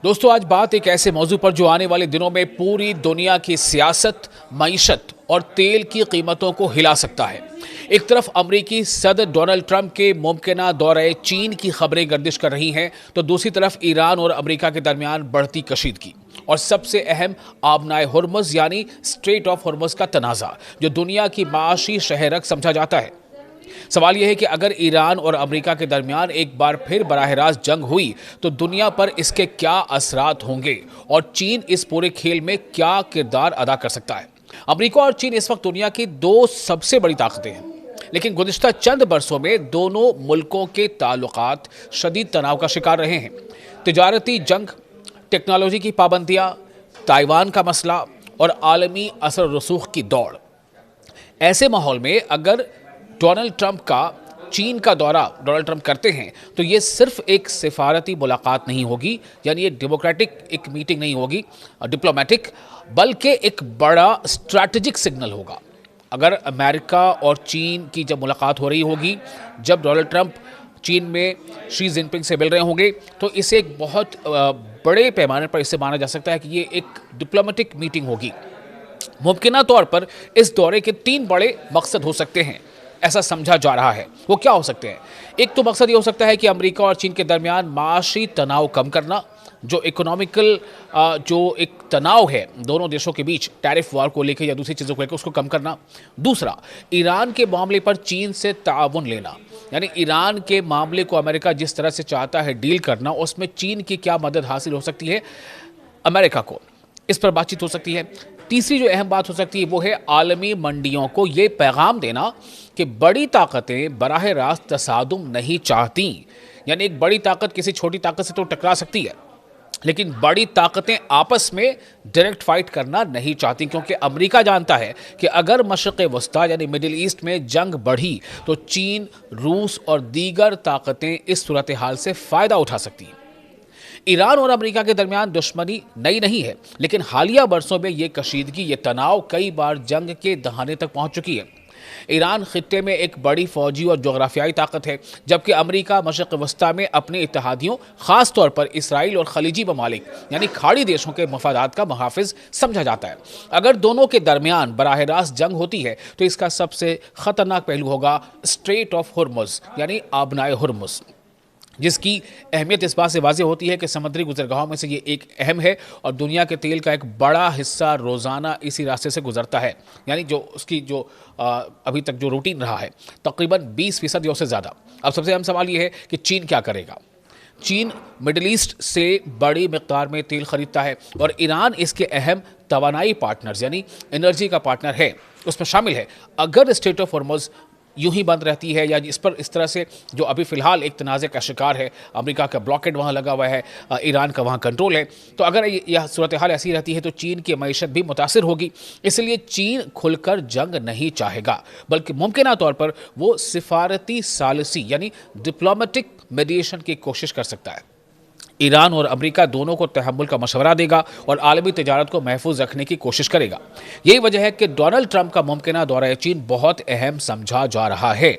दोस्तों, आज बात एक ऐसे मौजू पर जो आने वाले दिनों में पूरी दुनिया की सियासत, मईशत और तेल की कीमतों को हिला सकता है। एक तरफ अमेरिकी सदर डोनाल्ड ट्रंप के मुमकिना दौरे चीन की खबरें गर्दिश कर रही हैं, तो दूसरी तरफ ईरान और अमेरिका के दरमियान बढ़ती कशीदगी और सबसे अहम आबनाए हुर्मुज़ यानी स्ट्रेट ऑफ हुर्मुज़ का तनाज़ा, जो दुनिया की माशी शहरक समझा जाता है। सवाल यह है कि अगर ईरान और अमेरिका के दरमियान एक बार फिर बराह रास्त जंग हुई तो दुनिया पर इसके क्या असरात होंगे और चीन इस पूरे खेल में क्या किरदार अदा कर सकता है। अमेरिका और चीन इस वक्त दुनिया की दो सबसे बड़ी ताकतें हैं, लेकिन गुज़िश्ता चंद बरसों में दोनों मुल्कों के ताल्लुकात शदीद तनाव का शिकार रहे हैं। तिजारती जंग, टेक्नोलॉजी की पाबंदियां, ताइवान का मसला और आलमी असर रसूख की दौड़। ऐसे माहौल में अगर डोनाल्ड ट्रंप का चीन का दौरा डोनाल्ड ट्रंप करते हैं तो ये सिर्फ एक सिफारती मुलाकात नहीं होगी, यानी ये डेमोक्रेटिक एक मीटिंग नहीं होगी डिप्लोमेटिक, बल्कि एक बड़ा स्ट्रैटेजिक सिग्नल होगा। अगर अमेरिका और चीन की जब मुलाकात हो रही होगी, जब डोनाल्ड ट्रंप चीन में शी जिनपिंग से मिल रहे होंगे, तो इसे एक बहुत बड़े पैमाने पर इसे माना जा सकता है कि ये एक डिप्लोमेटिक मीटिंग होगी। मुमकिना तौर पर इस दौरे के 3 बड़े मकसद हो सकते हैं, ऐसा समझा जा रहा है। वो क्या हो सकते हैं? एक तो मकसद ये हो सकता है कि अमेरिका और चीन के दरमियान माशी तनाव कम करना, जो इकोनॉमिकल जो एक तनाव है दोनों देशों के बीच टैरिफ वार को लेकर या दूसरी चीज़ों को लेकर, उसको कम करना। दूसरा, ईरान के मामले पर चीन से ताउन लेना, यानी ईरान के मामले को अमेरिका जिस तरह से चाहता है डील करना, उसमें चीन की क्या मदद हासिल हो सकती है अमेरिका को, इस पर बातचीत हो सकती है। तीसरी जो अहम बात हो सकती है वो है आलमी मंडियों को ये पैगाम देना कि बड़ी ताकतें बराह रास्त तसादुम नहीं चाहती, यानी एक बड़ी ताकत किसी छोटी ताकत से तो टकरा सकती है, लेकिन बड़ी ताकतें आपस में डायरेक्ट फाइट करना नहीं चाहती, क्योंकि अमेरिका जानता है कि अगर मशरिक़ वस्ता यानी मिडिल ईस्ट में जंग बढ़ी तो चीन, रूस और दीगर ताकतें इस सूरत हाल से फ़ायदा उठा सकती हैं। ईरान और अमेरिका के दरमियान दुश्मनी नई नहीं है, लेकिन हालिया बरसों में ये कशीदगी, ये तनाव कई बार जंग के दहाने तक पहुंच चुकी है। ईरान खित्ते में एक बड़ी फौजी और जोग्राफियाई ताकत है, जबकि अमेरिका मशरिक़ वस्ता में अपने इत्तेहादियों, खास तौर पर इसराइल और खलीजी ममालिक यानी खाड़ी देशों के मफादात का मुहाफिज समझा जाता है। अगर दोनों के दरमियान बराह रास्त जंग होती है तो इसका सबसे खतरनाक पहलू होगा स्ट्रेट ऑफ हुर्मुज़ यानी आबनाए हुर्मुज़, जिसकी अहमियत इस बात से वाज़ेह होती है कि समुद्री गुज़रगाहों में से ये एक अहम है और दुनिया के तेल का एक बड़ा हिस्सा रोज़ाना इसी रास्ते से गुज़रता है, यानी जो उसकी जो अभी तक जो रूटीन रहा है तकरीबन 20% या उससे ज़्यादा। अब सबसे अहम सवाल ये है कि चीन क्या करेगा। चीन मिडिल ईस्ट से बड़ी मिक़दार में तेल ख़रीदता है और ईरान इसके अहम तवानाई पार्टनर्स यानी एनर्जी का पार्टनर है, उसमें शामिल है। अगर स्ट्रेट ऑफ हुर्मुज़ यूं ही बंद रहती है या इस पर इस तरह से जो अभी फ़िलहाल एक तनाज़े का शिकार है, अमेरिका का ब्लॉकेट वहाँ लगा हुआ है, ईरान का वहाँ कंट्रोल है, तो अगर यह सूरत हाल ऐसी रहती है तो चीन की मईशत भी मुतासिर होगी। इसलिए चीन खुलकर जंग नहीं चाहेगा, बल्कि मुमकिना तौर पर वो सिफारती सालसी यानी डिप्लोमेटिक मीडिएशन की कोशिश कर सकता है। ईरान और अमेरिका दोनों को तहम्मुल का मशवरा देगा और आलमी तिजारत को महफूज रखने की कोशिश करेगा। यही वजह है कि डोनाल्ड ट्रंप का मुमकिना दौरा चीन बहुत अहम समझा जा रहा है।